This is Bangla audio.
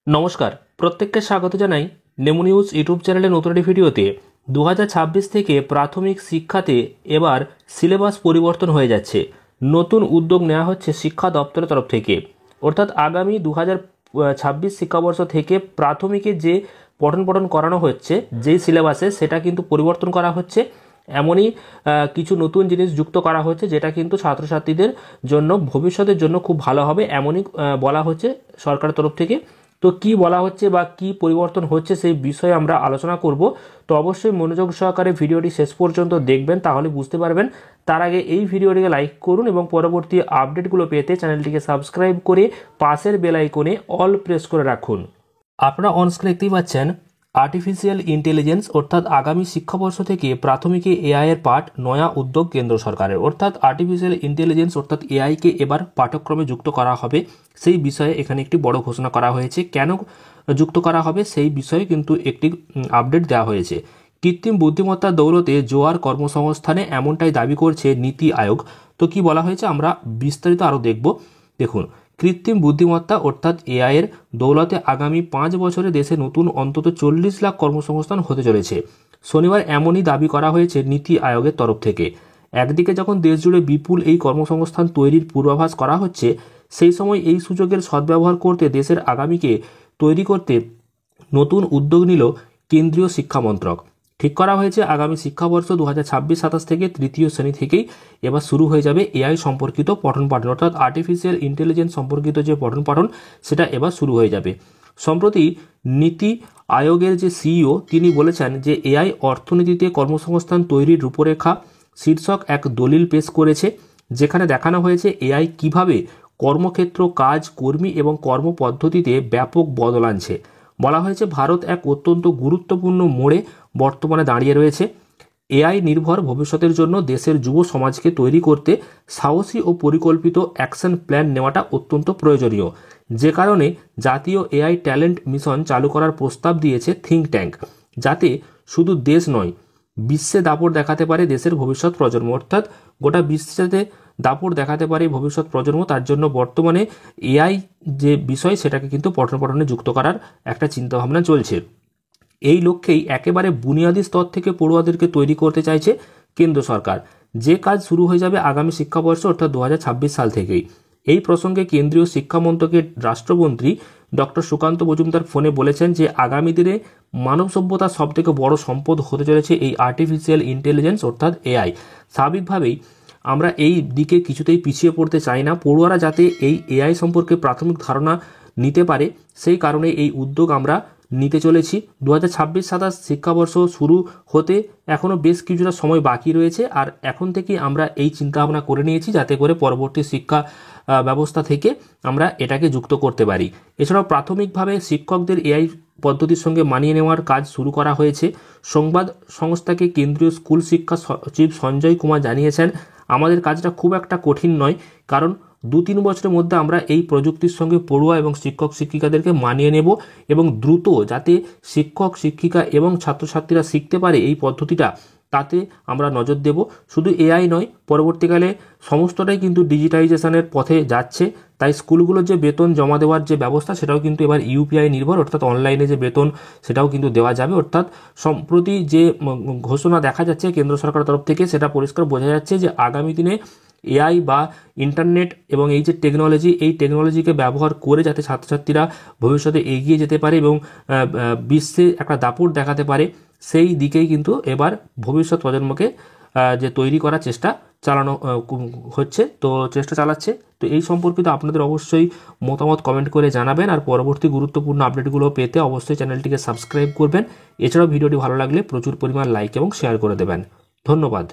নমস্কার, প্রত্যেককে স্বাগত জানাই নেমো নিউজ ইউটিউব চ্যানেলের নতুন একটি ভিডিওতে। 2026 থেকে প্রাথমিক শিক্ষাতে এবার সিলেবাস পরিবর্তন হয়ে যাচ্ছে। নতুন উদ্যোগ নেওয়া হচ্ছে শিক্ষা দপ্তরের তরফ থেকে, অর্থাৎ আগামী 2026 শিক্ষাবর্ষ থেকে প্রাথমিকে যে পঠন পাঠন করানো হচ্ছে যেই সিলেবাসে, সেটা কিন্তু পরিবর্তন করা হচ্ছে। এমনই কিছু নতুন জিনিস যুক্ত করা হচ্ছে যেটা কিন্তু ছাত্রছাত্রীদের জন্য ভবিষ্যতের জন্য খুব ভালো হবে, এমনই বলা হচ্ছে সরকারের তরফ থেকে। তো কি বলা হচ্ছে বা কি পরিবর্তন হচ্ছে সেই বিষয়ে আমরা আলোচনা করব। তো অবশ্যই মনোযোগ সহকারে ভিডিওটি শেষ পর্যন্ত দেখবেন, তাহলে বুঝতে পারবেন। তার আগে এই ভিডিওটিকে লাইক করুন এবং পরবর্তী আপডেটগুলো পেতে চ্যানেলটিকে সাবস্ক্রাইব করে পাশের বেল আইকনে অল প্রেস করে রাখুন। আপনারা অনস্ক্রিনে দেখতেই পাচ্ছেন আর্টিফিশিয়াল ইন্টেলিজেন্স, অর্থাৎ আগামী শিক্ষাবর্ষ থেকে প্রাথমিকে এআই এর পাঠ নয়া উদ্যোগ কেন্দ্র সরকারের। অর্থাৎ আর্টিফিশিয়াল ইন্টেলিজেন্স অর্থাৎ এআইকে এবার পাঠ্যক্রমে যুক্ত করা হবে, সেই বিষয়ে এখানে একটি বড় ঘোষণা করা হয়েছে। কেন যুক্ত করা হবে সেই বিষয়ে কিন্তু একটি আপডেট দেওয়া হয়েছে। কৃত্রিম বুদ্ধিমত্তার দৌলতে জোয়ার কর্মসংস্থানে, এমনটাই দাবি করছে নীতি আয়োগ। তো কি বলা হয়েছে আমরা বিস্তারিত আরও দেখব। দেখুন, কৃত্রিম বুদ্ধিমত্তা অর্থাৎ এআই এর দৌলতে আগামী 5 বছরে দেশে নতুন অন্তত 40 লাখ কর্মসংস্থান হতে চলেছে। শনিবার এমনই দাবি করা হয়েছে নীতি আয়োগের তরফ থেকে। একদিকে যখন দেশ জুড়ে বিপুল এই কর্মসংস্থান তৈরির পূর্বাভাস করা হচ্ছে, সেই সময় এই সুযোগের সদ্ব্যবহার করতে দেশের আগামীকে তৈরি করতে নতুন উদ্যোগ নিল কেন্দ্রীয় শিক্ষা মন্ত্রক। ঠিক করা হয়েছে আগামী শিক্ষাবর্ষ 2026-27 থেকে তৃতীয় শ্রেণী থেকেই এবার শুরু হয়ে যাবে এআই সম্পর্কিত পঠন পাঠন, অর্থাৎ আর্টিফিশিয়াল ইন্টেলিজেন্স সম্পর্কিত যে পঠন পাঠন সেটা এবার শুরু হয়ে যাবে। সম্প্রতি নীতি আয়োগের যে সিইও তিনি বলেছেন যে এআই অর্থনীতিতে কর্মসংস্থান তৈরির রূপরেখা শীর্ষক এক দলিল পেশ করেছে, যেখানে দেখানো হয়েছে এআই কিভাবে কর্মক্ষেত্র, কাজ, কর্মী এবং কর্মপদ্ধতিতে ব্যাপক বদল আনছে। বলা হয়েছে ভারত এক অত্যন্ত গুরুত্বপূর্ণ মোড়ে বর্তমানে দাঁড়িয়ে রয়েছে। এআই নির্ভর ভবিষ্যতের জন্য দেশের যুব সমাজকে তৈরি করতে সাহসী ও পরিকল্পিত অ্যাকশন প্ল্যান নেওয়াটা অত্যন্ত প্রয়োজনীয়, যে কারণে জাতীয় এআই ট্যালেন্ট মিশন চালু করার প্রস্তাব দিয়েছে থিঙ্ক ট্যাঙ্ক, যাতে শুধু দেশ নয় বিশ্বে দাপট দেখাতে পারে দেশের ভবিষ্যৎ প্রজন্ম। অর্থাৎ গোটা বিশ্বে দাপট দেখাতে পারে ভবিষ্যৎ প্রজন্ম, তার জন্য বর্তমানে এআই যে বিষয় সেটাকে কিন্তু পঠন পাঠনে যুক্ত করার একটা চিন্তাভাবনা চলছে। এই লক্ষ্যেই একেবারে বুনিয়াদী স্তর থেকে পড়ুয়াদেরকে তৈরি করতে চাইছে কেন্দ্র সরকার, যে কাজ শুরু হয়ে যাবে আগামী শিক্ষাবর্ষ অর্থাৎ 2026 সাল থেকেই। এই প্রসঙ্গে কেন্দ্রীয় শিক্ষা মন্ত্রকের রাষ্ট্রমন্ত্রী ডক্টর সুকান্ত মজুমদার ফোনে বলেছেন যে আগামী দিনে মানব সভ্যতার সবথেকে বড় সম্পদ হতে চলেছে এই আর্টিফিশিয়াল ইন্টেলিজেন্স অর্থাৎ এআই। স্বাভাবিকভাবেই আমরা এই দিকে কিছুতেই পিছিয়ে পড়তে চাই না। পড়ুয়ারা যাতে এই এআই সম্পর্কে প্রাথমিক ধারণা নিতে পারে, সেই কারণে এই উদ্যোগ আমরা নিতে চলেছি। 2026-27 শিক্ষাবর্ষ শুরু হতে এখনও বেশ কিছুটা সময় বাকি রয়েছে, আর এখন থেকেই আমরা এই চিন্তাভাবনা করে নিয়েছি যাতে করে পরবর্তী শিক্ষা ব্যবস্থা থেকে আমরা এটাকে যুক্ত করতে পারি। এছাড়াও প্রাথমিকভাবে শিক্ষকদের এআই পদ্ধতির সঙ্গে মানিয়ে নেওয়ার কাজ শুরু করা হয়েছে। সংবাদ সংস্থাকে কেন্দ্রীয় স্কুল শিক্ষা সচিব সঞ্জয় কুমার জানিয়েছেন, আমাদের কাজটা খুব একটা কঠিন নয়, কারণ 2-3 বছরের মধ্যে আমরা এই প্রযুক্তির সঙ্গে পড়ুয়া এবং শিক্ষক শিক্ষিকাদেরকে মানিয়ে নেব এবং দ্রুত যাতে শিক্ষক শিক্ষিকা এবং ছাত্রছাত্রীরা শিখতে পারে এই পদ্ধতিটা, তাতে আমরা নজর দেব। শুধু এআই নয়, পরবর্তীকালে সমস্তটাই কিন্তু ডিজিটাইজেশনের পথে যাচ্ছে। তাই স্কুলগুলোর যে বেতন জমা দেওয়ার যে ব্যবস্থা সেটাও কিন্তু এবার ইউপিআই নির্ভর, অর্থাৎ অনলাইনে যে বেতন সেটাও কিন্তু দেওয়া যাবে। অর্থাৎ সম্প্রতি যে ঘোষণা দেখা যাচ্ছে কেন্দ্র সরকারের তরফ থেকে, সেটা পরিষ্কার বোঝা যাচ্ছে যে আগামী দিনে এআই বা ইন্টারনেট এবং এই যে টেকনোলজি, এই টেকনোলজিকে ব্যবহার করে যাতে ছাত্রছাত্রীরা ভবিষ্যতে এগিয়ে যেতে পারে এবং বিশ্বে একটা দাপট দেখাতে পারে, সেই দিকেই কিন্তু এবার ভবিষ্যৎ প্রজন্মকে যে তৈরি করার চেষ্টা চালানো হচ্ছে, তো চেষ্টা চালাচ্ছে। তো এই সম্পর্কিত আপনাদের অবশ্যই মতামত কমেন্ট করে জানাবেন, আর পরবর্তী গুরুত্বপূর্ণ আপডেটগুলো পেতে অবশ্যই চ্যানেলটিকে সাবস্ক্রাইব করবেন। এছাড়াও ভিডিওটি ভালো লাগলে প্রচুর পরিমাণ লাইক এবং শেয়ার করে দেবেন। ধন্যবাদ।